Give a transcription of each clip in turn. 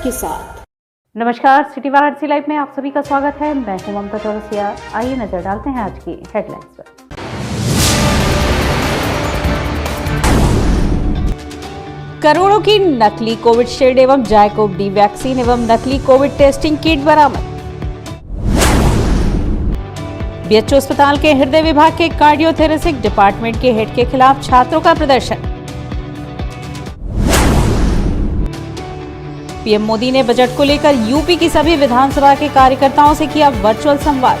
के साथ। नमस्कार, सिटी वाराणसी लाइव में आप सभी का स्वागत है। मैं हूं ममता चौरसिया। आइए नजर डालते हैं आज की हेडलाइंस पर। करोड़ों की नकली कोविशील्ड एवं जायकोव डी वैक्सीन एवं नकली कोविड टेस्टिंग किट बरामद। बीएचओ अस्पताल के हृदय विभाग के कार्डियोथेरेसिक डिपार्टमेंट के हेड के खिलाफ छात्रों का प्रदर्शन। पीएम मोदी ने बजट को लेकर यूपी की सभी विधानसभा के कार्यकर्ताओं से किया वर्चुअल संवाद।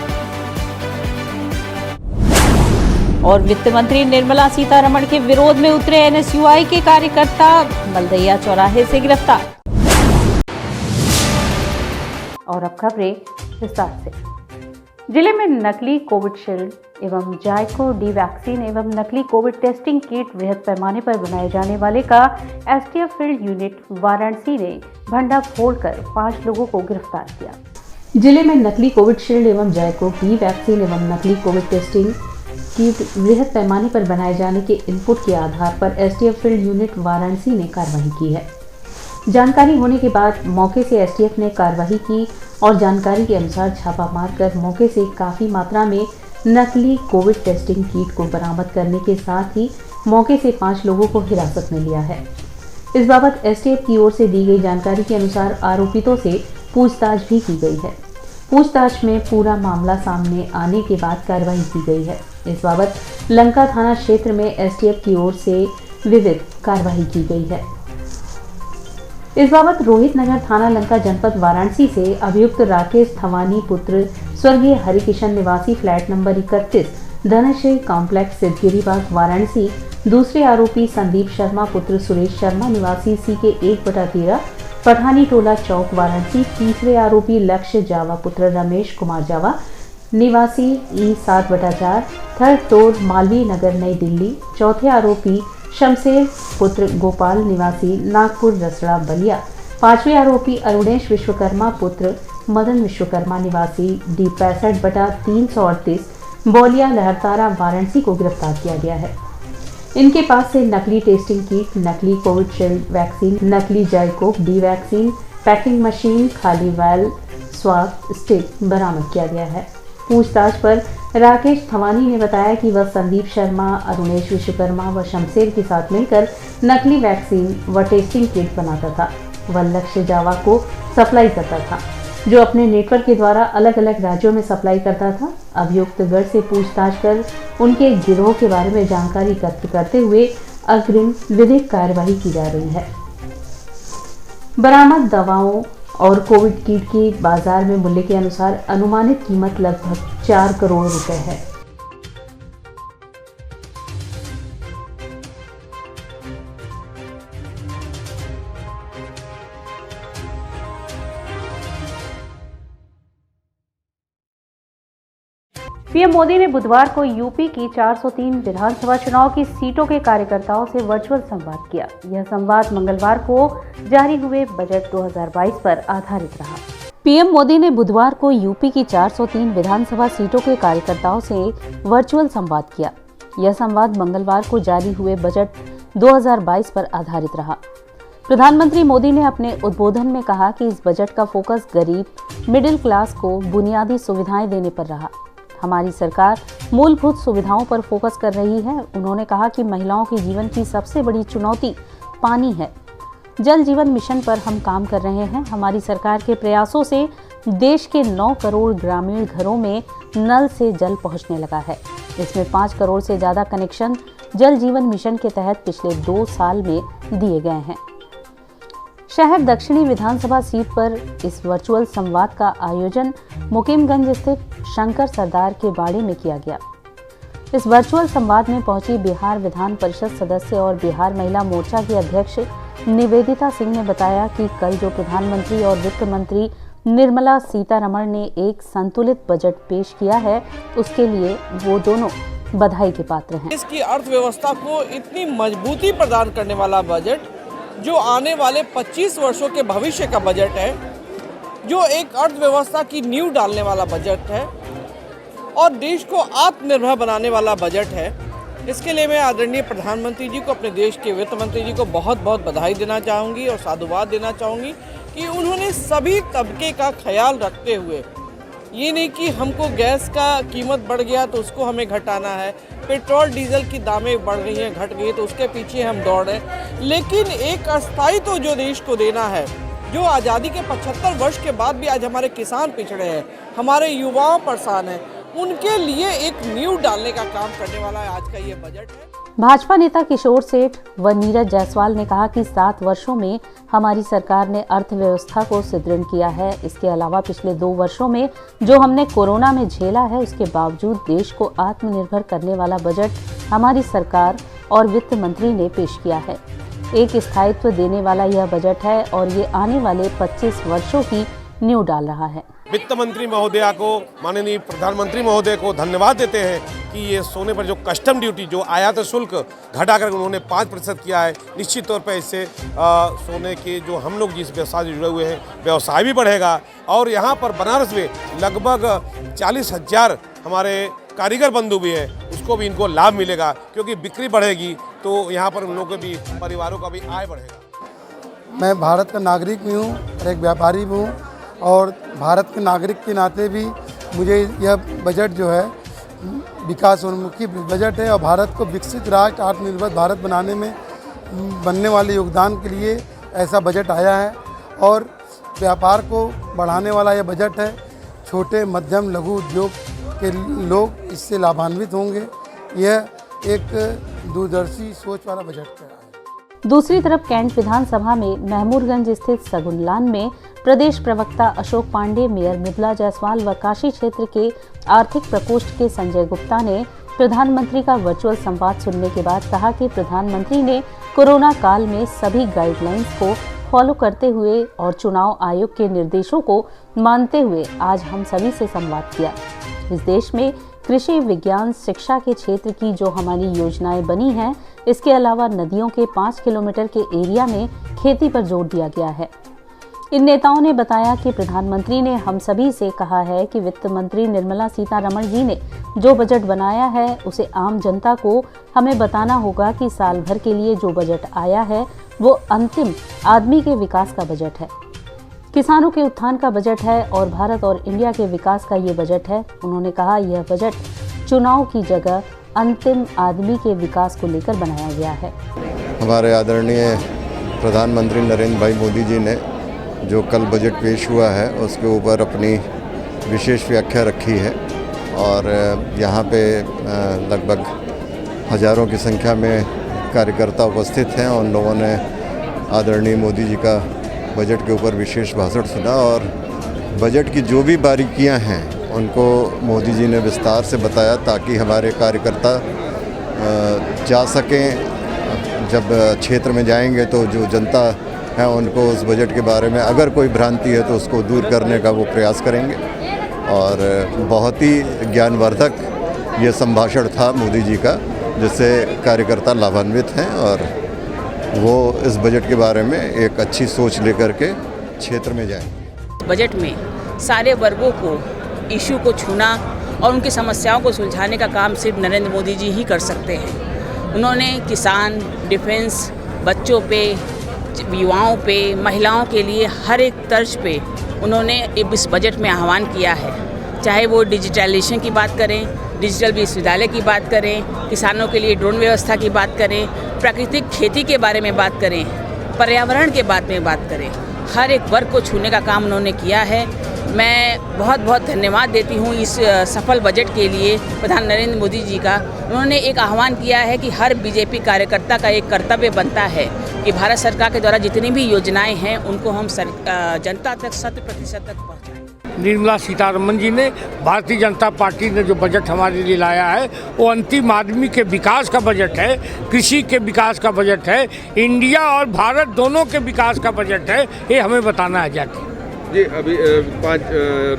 और वित्त मंत्री निर्मला सीतारमण के विरोध में उतरे एनएसयूआई के कार्यकर्ता मलदैया चौराहे से गिरफ्तार। और अब खबरें विस्तार से। जिले में नकली कोविशील्ड एवं जायकोव डी वैक्सीन एवं नकली कोविड टेस्टिंग किट वृहद पैमाने पर बनाए जाने वाले का एसटीएफ फील्ड यूनिट वाराणसी ने भंडा फोड़कर 5 लोगों को गिरफ्तार किया। जिले में नकली कोविशील्ड एवं जायकोव डी वैक्सीन एवं नकली कोविड टेस्टिंग किट वृहद पैमाने पर बनाए जाने के इनपुट के आधार पर एसटीएफ फील्ड यूनिट वाराणसी ने कार्रवाई की है। जानकारी होने के बाद मौके से एसटीएफ ने कार्रवाई की और जानकारी के अनुसार छापा मारकर मौके से काफी मात्रा में नकली कोविड टेस्टिंग किट को बरामद करने के साथ ही मौके से 5 लोगों को हिरासत में लिया है। इस बाबत एसटीएफ की ओर से दी गई जानकारी के अनुसार आरोपितों से पूछताछ भी की गई है। पूछताछ में पूरा मामला सामने आने के बाद कार्रवाई की गई है। इस बाबत लंका थाना क्षेत्र में एसटीएफ की ओर से विविध कार्रवाई की गई है। इस बाबत रोहित नगर थाना लंका जनपद वाराणसी से अभियुक्त राकेश थवानी पुत्र स्वर्गीय हरिकिशन निवासी flat number 31 Dhanshree complex Siddhgiri Bagh Varanasi, दूसरे आरोपी संदीप शर्मा पुत्र सुरेश शर्मा निवासी CK 1/13 पठानी टोला चौक वाराणसी, तीसरे आरोपी लक्ष्य जावा पुत्र रमेश कुमार जावा निवासी E 7/4 third floor Malviya Nagar नई दिल्ली, चौथे आरोपी शमशेर पुत्र गोपाल निवासी नागपुर रसड़ा बलिया, पांचवें आरोपी अरुणेश विश्वकर्मा पुत्र मदन विश्वकर्मा निवासी D 65/338 बौलिया लहरतारा वाराणसी को गिरफ्तार किया गया है। इनके पास से नकली टेस्टिंग किट, नकली कोविशील्ड वैक्सीन, नकली ZyCoV D vaccine, packing machine, खाली वायल, स्वाब स्टिक बरामद किया गया है। पूछताछ पर राकेश थवानी ने बताया कि वह संदीप शर्मा, अरुणेश विश्वकर्मा व शमशेर के साथ मिलकर नकली वैक्सीन व टेस्टिंग किट बनाता था। वह लक्ष्य जावा को सप्लाई करता था, जो अपने नेटवर्क के द्वारा अलग अलग राज्यों में सप्लाई करता था। अभियुक्त गढ़ से पूछताछ कर उनके गिरोह के बारे में जानकारी एकत्र करते हुए अग्रिम विधिक कार्यवाही की जा रही है। बरामद दवाओं और कोविड किट की बाजार में मूल्य के अनुसार अनुमानित कीमत लगभग 4 करोड़ रुपए है। पीएम मोदी ने बुधवार को यूपी की 403 विधानसभा चुनाव की सीटों के कार्यकर्ताओं से वर्चुअल संवाद किया। यह संवाद मंगलवार को जारी हुए बजट 2022 पर आधारित रहा। पीएम मोदी ने बुधवार को यूपी की 403 विधानसभा सीटों के कार्यकर्ताओं से वर्चुअल संवाद किया। यह संवाद मंगलवार को जारी हुए बजट 2022 पर आधारित रहा। प्रधानमंत्री मोदी ने अपने उद्बोधन में कहा कि इस बजट का फोकस गरीब, मिडिल क्लास को बुनियादी सुविधाएं देने पर रहा। हमारी सरकार मूलभूत सुविधाओं पर फोकस कर रही है। उन्होंने कहा कि महिलाओं के जीवन की सबसे बड़ी चुनौती पानी है। जल जीवन मिशन पर हम काम कर रहे हैं। हमारी सरकार के प्रयासों से देश के 9 करोड़ ग्रामीण घरों में नल से जल पहुंचने लगा है। इसमें 5 करोड़ से ज़्यादा कनेक्शन जल जीवन मिशन के तहत पिछले 2 साल में दिए गए हैं। शहर दक्षिणी विधानसभा सीट पर इस वर्चुअल संवाद का आयोजन मुकीमगंज स्थित शंकर सरदार के बाड़ी में किया गया। इस वर्चुअल संवाद में पहुंची बिहार विधान परिषद सदस्य और बिहार महिला मोर्चा की अध्यक्ष निवेदिता सिंह ने बताया कि कल जो प्रधानमंत्री और वित्त मंत्री निर्मला सीतारमण ने एक संतुलित बजट पेश किया है, उसके लिए वो दोनों बधाई के पात्र हैं। इसकी अर्थव्यवस्था को इतनी मजबूती प्रदान करने वाला बजट, जो आने वाले 25 वर्षों के भविष्य का बजट है, जो एक अर्थव्यवस्था की नींव डालने वाला बजट है और देश को आत्मनिर्भर बनाने वाला बजट है। इसके लिए मैं आदरणीय प्रधानमंत्री जी को, अपने देश के वित्त मंत्री जी को बहुत बहुत बधाई देना चाहूँगी और साधुवाद देना चाहूँगी कि उन्होंने सभी तबके का ख्याल रखते हुए, ये नहीं कि हमको गैस का कीमत बढ़ गया तो उसको हमें घटाना है, पेट्रोल डीजल की दामें बढ़ गई हैं, घट गई तो उसके पीछे हम दौड़ रहे हैं, लेकिन एक अस्थायित्व जो देश को देना है, जो आज़ादी के 75 वर्ष के बाद भी आज हमारे किसान पिछड़े हैं, हमारे युवाओं परेशान हैं, उनके लिए एक नींव डालने का काम करने वाला है आज का ये बजट है। भाजपा नेता किशोर सेठ व नीरज जायसवाल ने कहा कि 7 वर्षों में हमारी सरकार ने अर्थव्यवस्था को सुदृढ़ किया है। इसके अलावा पिछले 2 वर्षों में जो हमने कोरोना में झेला है, उसके बावजूद देश को आत्मनिर्भर करने वाला बजट हमारी सरकार और वित्त मंत्री ने पेश किया है। एक स्थायित्व देने वाला यह बजट है और ये आने वाले 25 वर्षों की नींव डाल रहा है। वित्त मंत्री महोदया को, माननीय प्रधानमंत्री महोदय को धन्यवाद देते हैं कि ये सोने पर जो कस्टम ड्यूटी, जो आयात शुल्क घटाकर उन्होंने 5% किया है। निश्चित तौर पर इससे सोने के जो हम लोग जिस व्यवसाय से जुड़े हुए हैं, व्यवसाय भी बढ़ेगा और यहाँ पर बनारस में लगभग 40,000 हमारे कारीगर बंधु भी हैं, उसको भी इनको लाभ मिलेगा, क्योंकि बिक्री बढ़ेगी तो यहाँ पर उन लोगों के भी परिवारों का भी आय बढ़ेगा। मैं भारत का नागरिक भी हूँ और एक व्यापारी भी हूँ और भारत के नागरिक के नाते भी मुझे यह बजट जो है विकासोन्मुखी बजट है और भारत को विकसित राष्ट्र, आत्मनिर्भर भारत बनाने में बनने वाले योगदान के लिए ऐसा बजट आया है और व्यापार को बढ़ाने वाला यह बजट है। छोटे मध्यम लघु उद्योग के लोग इससे लाभान्वित होंगे। यह एक दूरदर्शी सोच वाला बजट है। दूसरी तरफ कैंट विधानसभा में महमूदगंज स्थित सगुनलान में प्रदेश प्रवक्ता अशोक पांडे, मेयर मृदुला जायसवाल व काशी क्षेत्र के आर्थिक प्रकोष्ठ के संजय गुप्ता ने प्रधानमंत्री का वर्चुअल संवाद सुनने के बाद कहा कि प्रधानमंत्री ने कोरोना काल में सभी गाइडलाइंस को फॉलो करते हुए और चुनाव आयोग के निर्देशों को मानते हुए आज हम सभी से संवाद किया। इस देश में कृषि, विज्ञान, शिक्षा के क्षेत्र की जो हमारी योजनाएं बनी हैं, इसके अलावा नदियों के 5 किलोमीटर के एरिया में खेती पर जोर दिया गया है। इन नेताओं ने बताया कि प्रधानमंत्री ने हम सभी से कहा है कि वित्त मंत्री निर्मला सीतारमण जी ने जो बजट बनाया है उसे आम जनता को हमें बताना होगा कि साल भर के लिए जो बजट आया है वो अंतिम आदमी के विकास का बजट है, किसानों के उत्थान का बजट है और भारत और इंडिया के विकास का ये बजट है। उन्होंने कहा यह बजट चुनाव की जगह अंतिम आदमी के विकास को लेकर बनाया गया है। हमारे आदरणीय प्रधानमंत्री नरेंद्र भाई मोदी जी ने जो कल बजट पेश हुआ है उसके ऊपर अपनी विशेष व्याख्या रखी है और यहाँ पे लगभग हज़ारों की संख्या में कार्यकर्ता उपस्थित हैं। उन लोगों ने आदरणीय मोदी जी का बजट के ऊपर विशेष भाषण सुना और बजट की जो भी बारीकियां हैं उनको मोदी जी ने विस्तार से बताया ताकि हमारे कार्यकर्ता जा सकें। जब क्षेत्र में जाएंगे तो जो जनता है उनको उस बजट के बारे में अगर कोई भ्रांति है तो उसको दूर करने का वो प्रयास करेंगे। और बहुत ही ज्ञानवर्धक ये संभाषण था मोदी जी का, जिससे कार्यकर्ता लाभान्वित हैं और वो इस बजट के बारे में एक अच्छी सोच लेकर के क्षेत्र में जाएं। बजट में सारे वर्गों को इशू को छूना और उनकी समस्याओं को सुलझाने का काम सिर्फ नरेंद्र मोदी जी ही कर सकते हैं। उन्होंने किसान, डिफेंस, बच्चों पे, युवाओं पे, महिलाओं के लिए हर एक तर्ज पे उन्होंने इस बजट में आह्वान किया है। चाहे वो डिजिटलाइजेशन की बात करें, डिजिटल विश्वविद्यालय की बात करें, किसानों के लिए ड्रोन व्यवस्था की बात करें, प्राकृतिक खेती के बारे में बात करें, पर्यावरण के बारे में बात करें, हर एक वर्ग को छूने का काम उन्होंने किया है। मैं बहुत बहुत धन्यवाद देती हूँ इस सफल बजट के लिए प्रधान नरेंद्र मोदी जी का। उन्होंने एक आह्वान किया है कि हर बीजेपी कार्यकर्ता का एक कर्तव्य बनता है कि भारत सरकार के द्वारा जितनी भी योजनाएं हैं उनको हम जनता तक 100% तक पहुँचाएं। निर्मला सीतारमण जी ने, भारतीय जनता पार्टी ने जो बजट हमारे लिए लाया है वो अंतिम आदमी के विकास का बजट है, कृषि के विकास का बजट है, इंडिया और भारत दोनों के विकास का बजट है। ये हमें बताना है जाके। जी, अभी 5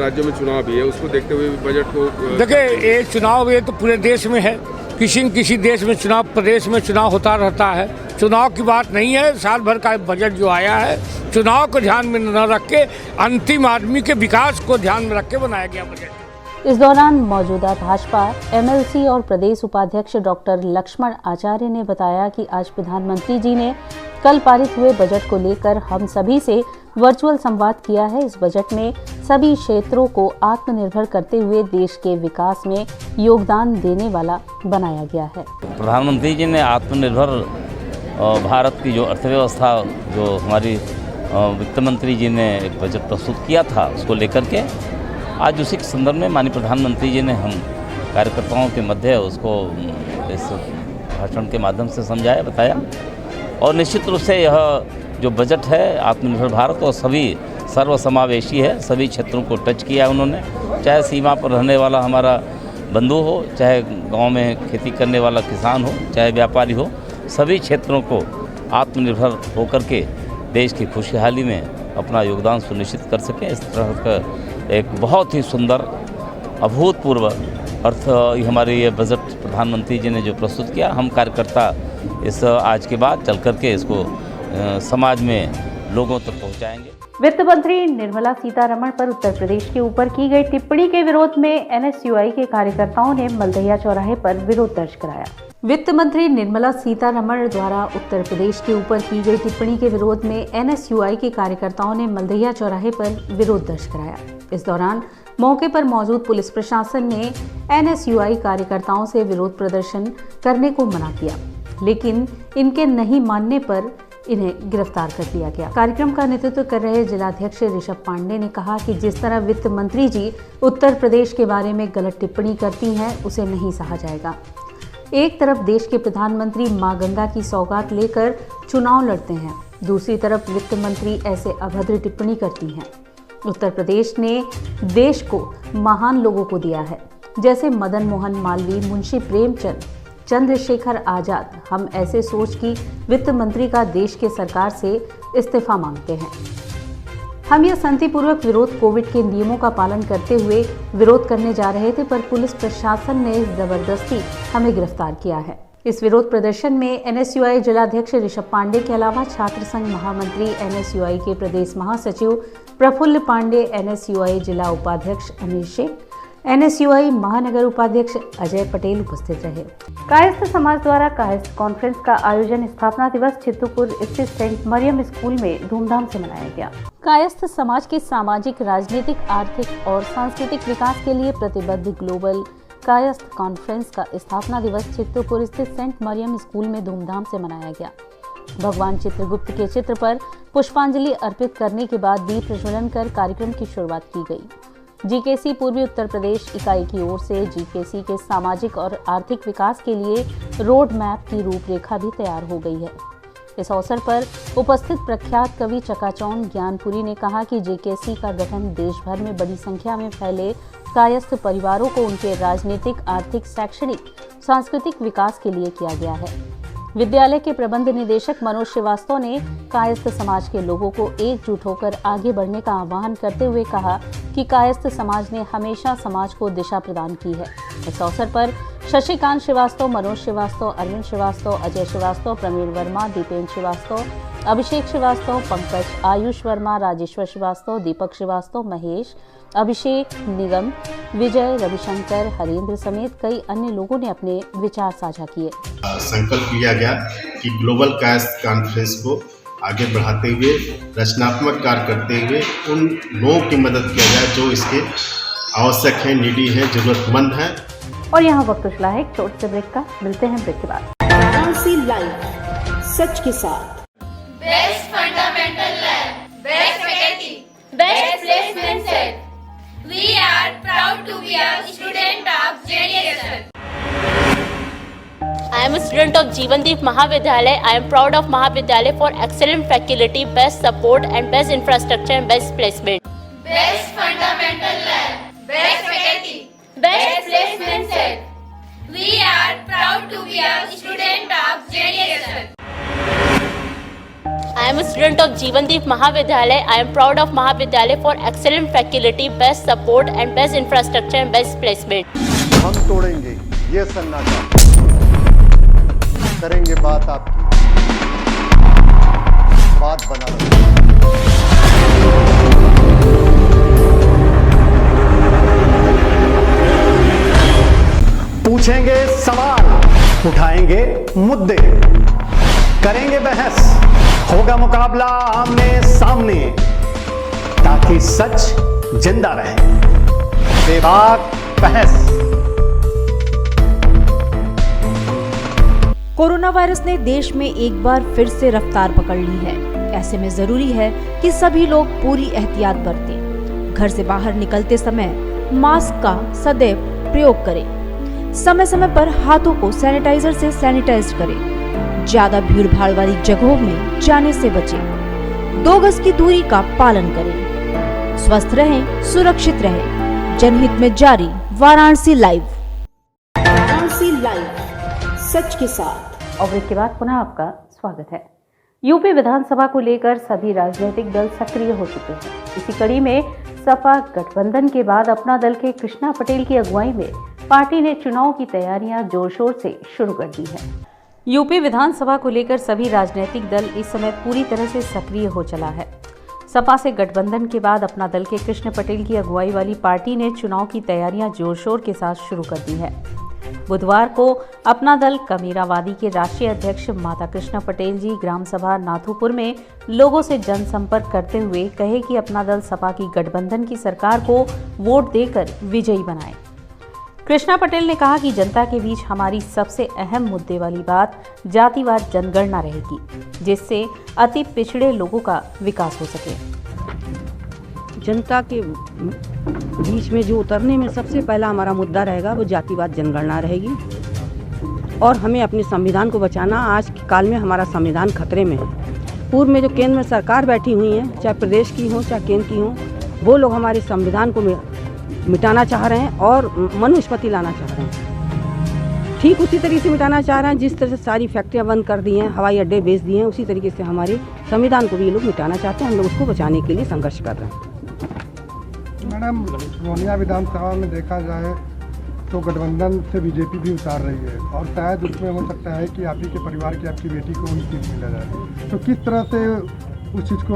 राज्यों में चुनाव भी है, उसको देखते हुए बजट को देखिए, ये चुनाव ये तो पूरे देश में है, किसी न किसी देश में चुनाव, प्रदेश में चुनाव होता रहता है। चुनाव की बात नहीं है, साल भर का बजट जो आया है चुनाव को ध्यान में न रख के अंतिम आदमी के विकास को ध्यान में रख के बनाया गया बजट। इस दौरान मौजूदा भाजपा एमएलसी और प्रदेश उपाध्यक्ष डॉक्टर लक्ष्मण आचार्य ने बताया कि आज प्रधानमंत्री जी ने कल पारित हुए बजट को लेकर हम सभी से वर्चुअल संवाद किया है। इस बजट में सभी क्षेत्रों को आत्मनिर्भर करते हुए देश के विकास में योगदान देने वाला बनाया गया है। प्रधानमंत्री जी ने आत्मनिर्भर भारत की जो अर्थव्यवस्था, जो हमारी वित्त मंत्री जी ने एक बजट प्रस्तुत किया था, उसको लेकर के आज उसी के संदर्भ में माननीय प्रधानमंत्री जी ने हम कार्यकर्ताओं के मध्य उसको इस भाषण के माध्यम से समझाया, बताया। और निश्चित रूप से यह जो बजट है आत्मनिर्भर भारत और सभी सर्वसमावेशी है, सभी क्षेत्रों को टच किया उन्होंने, चाहे सीमा पर रहने वाला हमारा बंधु हो, चाहे गांव में खेती करने वाला किसान हो, चाहे व्यापारी हो, सभी क्षेत्रों को आत्मनिर्भर होकर के देश की खुशहाली में अपना योगदान सुनिश्चित कर सकें। इस तरह का एक बहुत ही सुंदर अभूतपूर्व अर्थ हमारे ये बजट प्रधानमंत्री जी ने जो प्रस्तुत किया, हम कार्यकर्ता इस आज के बाद चल कर के इसको समाज में लोगों तक पहुंचाएंगे। वित्त मंत्री निर्मला सीतारमण पर उत्तर प्रदेश के ऊपर की गई टिप्पणी के विरोध में एनएसयूआई के कार्यकर्ताओं ने मलदहिया चौराहे पर विरोध दर्ज कराया। वित्त मंत्री निर्मला सीतारमण द्वारा उत्तर प्रदेश के ऊपर की गई टिप्पणी के विरोध में एनएसयूआई के कार्यकर्ताओं ने मलदहिया चौराहे पर विरोध दर्ज कराया। इस दौरान मौके पर मौजूद पुलिस प्रशासन ने एनएसयूआई कार्यकर्ताओं से विरोध प्रदर्शन करने को मना किया, लेकिन इनके नहीं मानने पर इन्हें गिरफ्तार कर लिया गया। कार्यक्रम का नेतृत्व कर रहे जिलाध्यक्ष ऋषभ पांडे ने कहा कि जिस तरह वित्त मंत्री जी उत्तर प्रदेश के बारे में गलत टिप्पणी करती हैं, उसे नहीं सहा जाएगा। एक तरफ देश के प्रधानमंत्री मां गंगा की सौगात लेकर चुनाव लड़ते हैं, दूसरी तरफ वित्त मंत्री ऐसे अभद्र टिप्पणी करती हैं। उत्तर प्रदेश ने देश को महान लोगों को दिया है, जैसे मदन मोहन मालवीय, मुंशी प्रेमचंद, चंद्रशेखर आजाद। हम ऐसे सोच की वित्त मंत्री का देश के सरकार से इस्तीफा मांगते हैं। हम यह शांतिपूर्वक विरोध कोविड के नियमों का पालन करते हुए विरोध करने जा रहे थे, पर पुलिस प्रशासन ने जबरदस्ती हमें गिरफ्तार किया है। इस विरोध प्रदर्शन में एनएसयूआई जिलाध्यक्ष ऋषभ पांडे के अलावा छात्र संघ महामंत्री, एनएसयूआई के प्रदेश महासचिव प्रफुल्ल पांडे, एनएसयूआई जिला उपाध्यक्ष अनिल शेख, एनएसयूआई महानगर उपाध्यक्ष अजय पटेल उपस्थित रहे। कायस्थ समाज द्वारा कायस्थ कॉन्फ्रेंस का आयोजन स्थापना दिवस चित्तूपुर स्थित सेंट मरियम स्कूल में धूमधाम से मनाया गया। कायस्थ समाज के सामाजिक, राजनीतिक, आर्थिक और सांस्कृतिक विकास के लिए प्रतिबद्ध ग्लोबल कायस्थ कॉन्फ्रेंस का स्थापना दिवस चित्तूपुर स्थित सेंट मरियम स्कूल में धूमधाम से मनाया गया। भगवान चित्रगुप्त के चित्र पर पुष्पांजलि अर्पित करने के बाद दीप प्रज्वलन कर कार्यक्रम की शुरुआत की गई। जीकेसी पूर्वी उत्तर प्रदेश इकाई की ओर से जीकेसी के सामाजिक और आर्थिक विकास के लिए रोड मैप की रूपरेखा भी तैयार हो गई है। इस अवसर पर उपस्थित प्रख्यात कवि चकाचौंध ज्ञानपुरी ने कहा कि जीकेसी का गठन देश भर में बड़ी संख्या में फैले कायस्थ परिवारों को उनके राजनीतिक, आर्थिक, शैक्षणिक, सांस्कृतिक विकास के लिए किया गया है। विद्यालय के प्रबंध निदेशक मनोज श्रीवास्तव ने कायस्थ समाज के लोगों को एकजुट होकर आगे बढ़ने का आह्वान करते हुए कहा कि कायस्थ समाज ने हमेशा समाज को दिशा प्रदान की है। इस अवसर पर शशिकांत श्रीवास्तव, मनोज श्रीवास्तव, अरविंद श्रीवास्तव, अजय श्रीवास्तव, प्रवीण वर्मा, दीपेन्द्र श्रीवास्तव, अभिषेक श्रीवास्तव, पंकज, आयुष वर्मा, राजेश्वर श्रीवास्तव, दीपक श्रीवास्तव, महेश, अभिषेक, निगम, विजय, रविशंकर, हरेंद्र समेत कई अन्य लोगों ने अपने विचार साझा किए। संकल्प लिया गया कि ग्लोबल कायस्थ कॉन्फ्रेंस को आगे बढ़ाते हुए रचनात्मक कार्य करते हुए उन लोगों की मदद किया जाए जो इसके आवश्यक हैं, नीडी हैं, जरूरतमंद हैं। और यहाँ वक्त उछला है एक छोटे से ब्रेक का। मिलते हैं ब्रेक के बाद। वाराणसी लाइव, सच के साथ। Best fundamental lab, best faculty, best placement set. We are proud to be a student of JDSL. I am a student of Jeevandeep Mahavidyalaya. I am proud of Mahavidyalaya for excellent faculty, best support and best infrastructure and best placement. Best fundamental lab, best faculty, best placement set. We are proud to be a student of JDSL. I am a student of Jeevandeep Mahavidyalaya. I am proud of Mahavidyalaya for excellent faculty, best support and best infrastructure and best placement. हम तोड़ेंगे ये सन्नाटा, करेंगे बात आपकी, बात बना पूछेंगे सवाल, उठाएंगे मुद्दे, करेंगे बहस, होगा मुकाबला आमने सामने। ताकि सच जिंदा रहे। बेबाक बहस। कोरोना वायरस ने देश में एक बार फिर से रफ्तार पकड़ ली है। ऐसे में जरूरी है कि सभी लोग पूरी एहतियात बरतें। घर से बाहर निकलते समय मास्क का सदैव प्रयोग करें। समय समय पर हाथों को सैनिटाइजर से सैनिटाइज करें। ज्यादा भीड़ भाड़ वाली जगहों में जाने से बचें। 2 गज की दूरी का पालन करें। स्वस्थ रहें, सुरक्षित रहें। जनहित में जारी वाराणसी लाइव। वाराणसी लाइव, सच के साथ। और ब्रेक के बाद पुनः आपका स्वागत है। यूपी विधानसभा को लेकर सभी राजनीतिक दल सक्रिय हो चुके हैं। इसी कड़ी में सपा गठबंधन के बाद अपना दल के कृष्णा पटेल की अगुवाई में पार्टी ने चुनाव की तैयारियां जोर शोर से शुरू कर दी है। यूपी विधानसभा को लेकर सभी राजनीतिक दल इस समय पूरी तरह से सक्रिय हो चला है। सपा से गठबंधन के बाद अपना दल के कृष्ण पटेल की अगुवाई वाली पार्टी ने चुनाव की तैयारियां जोर शोर के साथ शुरू कर दी है। बुधवार को अपना दल कमीरावादी के राष्ट्रीय अध्यक्ष माता कृष्णा पटेल जी ग्राम सभा नाथुपुर में लोगों से जनसंपर्क करते हुए कहे कि अपना दल सपा की गठबंधन की सरकार को वोट देकर विजयी बनाए। कृष्णा पटेल ने कहा कि जनता के बीच हमारी सबसे अहम मुद्दे वाली बात जातिवाद जनगणना रहेगी, जिससे अति पिछड़े लोगों का विकास हो सके। जनता के बीच में जो उतरने में सबसे पहला हमारा मुद्दा रहेगा वो जातिवाद जनगणना रहेगी। और हमें अपने संविधान को बचाना। आज के काल में हमारा संविधान खतरे में है। पूर्व में जो केंद्र में सरकार बैठी हुई है, चाहे प्रदेश की हो चाहे केंद्र की हो, वो लोग हमारे संविधान को मिटाना चाह रहे हैं और मनुस्मृति लाना चाह रहे हैं। ठीक उसी तरीके से मिटाना चाह रहे हैं जिस तरह से सारी फैक्ट्रियाँ बंद कर दी हैं, हवाई अड्डे बेच दिए हैं, उसी तरीके से हमारे संविधान को भी ये लोग मिटाना चाहते हैं। हम लोग उसको बचाने के लिए संघर्ष कर रहे हैं। मैडम, रोनिया विधानसभा में देखा जाए तो गठबंधन से बीजेपी भी उतार रही है और शायद उसमें हो सकता है कि आप ही के परिवार की आपकी बेटी को ही सीट मिला जाए, तो किस तरह से उस चीज़ को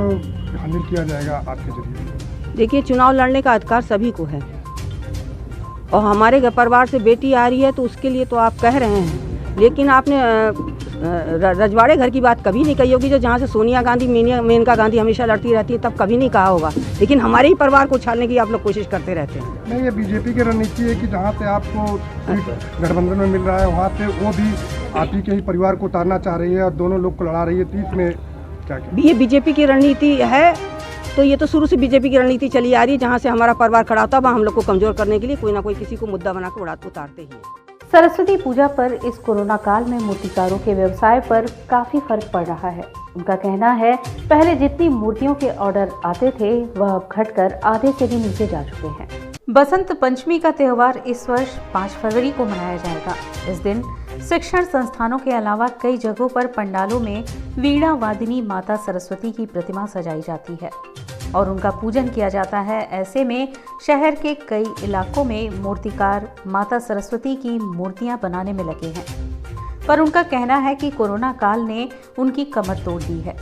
हैंडल किया जाएगा आपके जरिए? देखिए, चुनाव लड़ने का अधिकार सभी को है और हमारे परिवार से बेटी आ रही है तो उसके लिए तो आप कह रहे हैं, लेकिन आपने रजवाड़े घर की बात कभी नहीं कही होगी, जो जहाँ से सोनिया गांधी मेनका गांधी हमेशा लड़ती रहती है, तब कभी नहीं कहा होगा। लेकिन हमारे ही परिवार को छालने की आप लोग कोशिश करते रहते हैं। नहीं, ये बीजेपी की रणनीति है कि जहाँ से आपको गठबंधन में मिल रहा है वहाँ से वो भी आप ही के ही परिवार को उतारना चाह रही है और दोनों लोग को लड़ा रही है। 30 में क्या ये बीजेपी की रणनीति है, तो ये तो शुरू से बीजेपी की रणनीति चली आ रही है। जहाँ से हमारा परिवार खड़ा होता है वहाँ हम लोग को कमजोर करने के लिए कोई ना कोई किसी को मुद्दा बना कर उतारते ही है। सरस्वती पूजा पर इस कोरोना काल में मूर्तिकारों के व्यवसाय पर काफी फर्क पड़ रहा है। उनका कहना है पहले जितनी मूर्तियों के ऑर्डर आते थे वह अब घटकर आधे से भी नीचे जा चुके हैं। बसंत पंचमी का त्योहार इस वर्ष 5 फरवरी को मनाया जाएगा। इस दिन शिक्षण संस्थानों के अलावा कई जगहों पर पंडालों में वीणा वादिनी माता सरस्वती की प्रतिमा सजाई जाती है और उनका पूजन किया जाता है। ऐसे में शहर के कई इलाकों में मूर्तिकार माता सरस्वती की मूर्तियां बनाने में लगे हैं, पर उनका कहना है कि कोरोना काल ने उनकी कमर तोड़ दी है।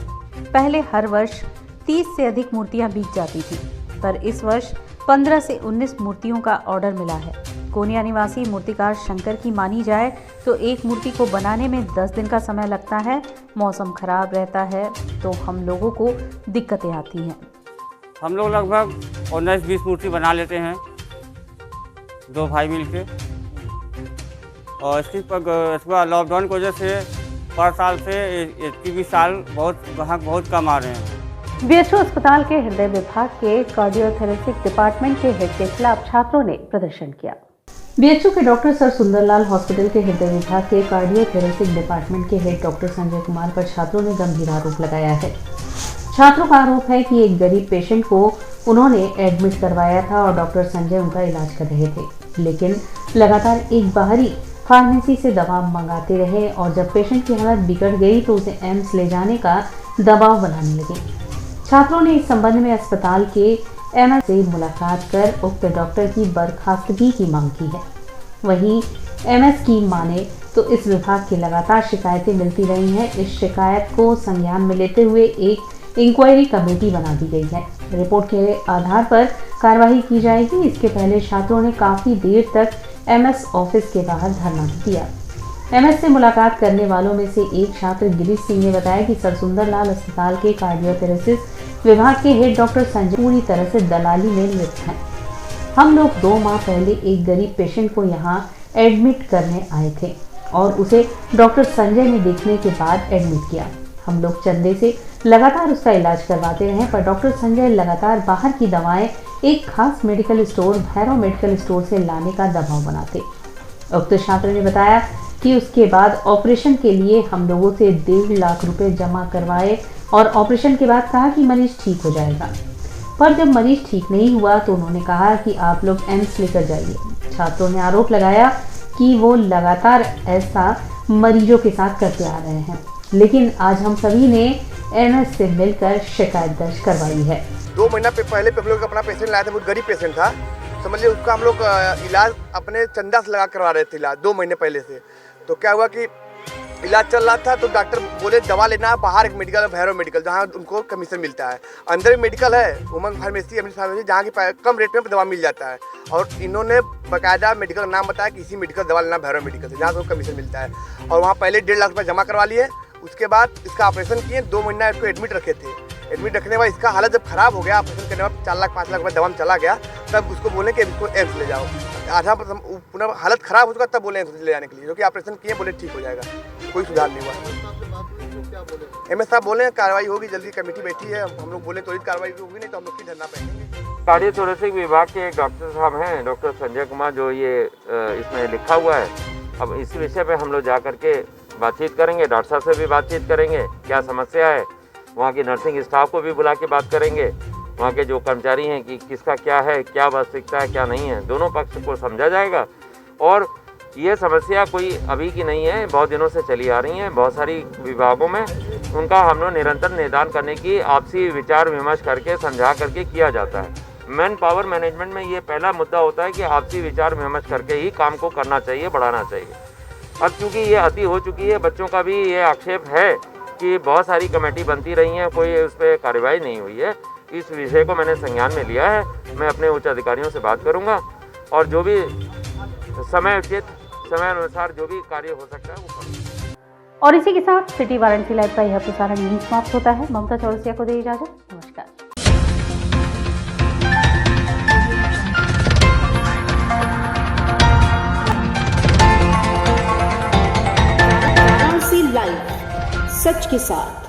पहले हर वर्ष 30 से अधिक मूर्तियां बिक जाती थी, पर इस वर्ष 15 से 19 मूर्तियों का ऑर्डर मिला है। कोनिया निवासी मूर्तिकार शंकर की मानी जाए तो एक मूर्ति को बनाने में 10 दिन का समय लगता है। मौसम खराब रहता है तो हम लोगों को दिक्कतें आती हैं। हम लोग लगभग 19-20 मूर्ति बना लेते हैं, 2 भाई मिल के। और इसकी लॉकडाउन की वजह से पर साल से 21 साल बहुत कम आ रहे हैं। बीएचयू अस्पताल के हृदय विभाग के कार्डियोथोरेसिक डिपार्टमेंट के हेड के खिलाफ छात्रों ने प्रदर्शन किया। बीएचयू के डॉक्टर सर सुंदरलाल हॉस्पिटल के हृदय विभाग के कार्डियोथोरेसिक डिपार्टमेंट के हेड डॉक्टर संजय कुमार पर छात्रों ने गंभीर आरोप लगाया है। छात्रों का आरोप है कि एक गरीब पेशेंट को उन्होंने एडमिट करवाया था और डॉक्टर संजय उनका इलाज कर रहे थे, लेकिन लगातार एक बाहरी फार्मेसी से दवा मंगाते रहे और जब पेशेंट की हालत बिगड़ गई तो उसे एम्स ले जाने का दबाव बनाने लगे। छात्रों ने इस संबंध में अस्पताल के एमएस से मुलाकात कर उक्त डॉक्टर की बर्खास्तगी की मांग की है। वहीं एमएस की माने तो इस विभाग की लगातार शिकायतें मिलती रही हैं। इस शिकायत को संज्ञान में लेते हुए एक इंक्वायरी कमेटी बना दी गई है। रिपोर्ट के आधार पर कार्रवाई की जाएगी। इसके पहले छात्रों ने काफी देर तक एमएस ऑफिस के बाहर धरना दिया। एमएस से मुलाकात करने वालों में से एक छात्र गिरीश सिंह ने बताया कि सर सुंदरलाल अस्पताल के कार्डियोथेरेसिस विभाग के हेड डॉक्टर संजय पूरी तरह से दलाली में लिप्त हैं। हम लोग 2 माह पहले एक गरीब पेशेंट को यहाँ एडमिट करने आए थे और उसे डॉक्टर संजय ने देखने के बाद एडमिट किया। हम लोग चंदे से लगातार उसका इलाज करवाते रहे, पर डॉक्टर संजय लगातार बाहर की दवाएं एक खास medical store Bhairav medical store से लाने का दबाव बनाते। उक्त छात्र ने बताया कि उसके बाद ऑपरेशन के लिए हम लोगों से 1.5 लाख रुपए जमा करवाए और ऑपरेशन के बाद कहा कि मरीज ठीक हो जाएगा। पर जब मरीज ठीक नहीं हुआ तो उन्होंने कहा कि आप लोग एम्स लेकर जाइए। छात्रों ने आरोप लगाया कि वो लगातार ऐसा मरीजों के साथ करते आ रहे हैं, लेकिन आज हम सभी ने एमएस से मिलकर शिकायत दर्ज करवाई है। 2 महीना पहले हम लोग अपना पेशेंट लाया था, बहुत गरीब पेशेंट था, समझ लीजिए उसका हम लोग इलाज अपने चंदा से लगा करवा रहे थे इलाज 2 महीने पहले से। तो क्या हुआ कि इलाज चल रहा था तो डॉक्टर बोले दवा लेना है बाहर, एक मेडिकल भैरव मेडिकल जहाँ उनको कमीशन मिलता है, अंदर एक मेडिकल है उमंग फार्मेसी जहाँ की कम रेट में दवा मिल जाता है। और इन्होंने बाकायदा मेडिकल का नाम बताया कि इसी मेडिकल दवा लेना भैरव मेडिकल से जहाँ से कमीशन मिलता है। और वहाँ पहले 1.5 लाख रुपये जमा करवा लिए, उसके बाद इसका ऑपरेशन किए, 2 महीना इसको एडमिट रखे थे। एडमिट रखने के बाद इसका हालत जब खराब हो गया, ऑपरेशन करने के बाद 4 लाख 5 लाख रुपये दवा में चला गया, तब उसको बोले कि इसको एम्स ले जाओ। आधा पुनः हालत खराब हो चुका तब बोले एम्स ले जाने के लिए, जो कि ऑपरेशन किए, बोले ठीक हो जाएगा, कोई सुधार नहीं हुआ। एमएस साहब बोले कार्रवाई होगी, जल्दी कमेटी बैठी है, हम लोग बोले त्वरित कार्रवाई होगी, नहीं तो हम लोग फिर धरना बैठेंगे। कार्डियोथोरेसिक विभाग के एक डॉक्टर साहब हैं, डॉक्टर संजय कुमार, जो ये इसमें लिखा हुआ है। अब इस विषय पे हम लोग जा करके बातचीत करेंगे, डॉक्टर साहब से भी बातचीत करेंगे, क्या समस्या है, वहाँ की नर्सिंग स्टाफ को भी बुला के बात करेंगे, वहाँ के जो कर्मचारी हैं कि किसका क्या है, क्या वास्तविकता है, क्या नहीं है, दोनों पक्ष को समझा जाएगा। और ये समस्या कोई अभी की नहीं है, बहुत दिनों से चली आ रही है, बहुत सारी विभागों में उनका हम लोग निरंतर निदान करने की आपसी विचार विमर्श करके समझा करके किया जाता है। मैन पावर मैनेजमेंट में ये पहला मुद्दा होता है कि आपसी विचार विमर्श करके ही काम को करना चाहिए, बढ़ाना चाहिए। अब चूँकि ये अति हो चुकी है, बच्चों का भी ये आक्षेप है कि बहुत सारी कमेटी बनती रही हैं, कोई उस पर कार्रवाई नहीं हुई है। इस विषय को मैंने संज्ञान में लिया है, मैं अपने उच्च अधिकारियों से बात करूंगा और जो भी समय उचित समय अनुसार जो भी कार्य हो सकता है वो करूंगा। और इसी के साथ सिटी वाराणसी लाइव का यह प्रसारण यहीं समाप्त होता है। ममता चौरसिया को दे इजाजत, नमस्कार। वाराणसी लाइव, सच के साथ।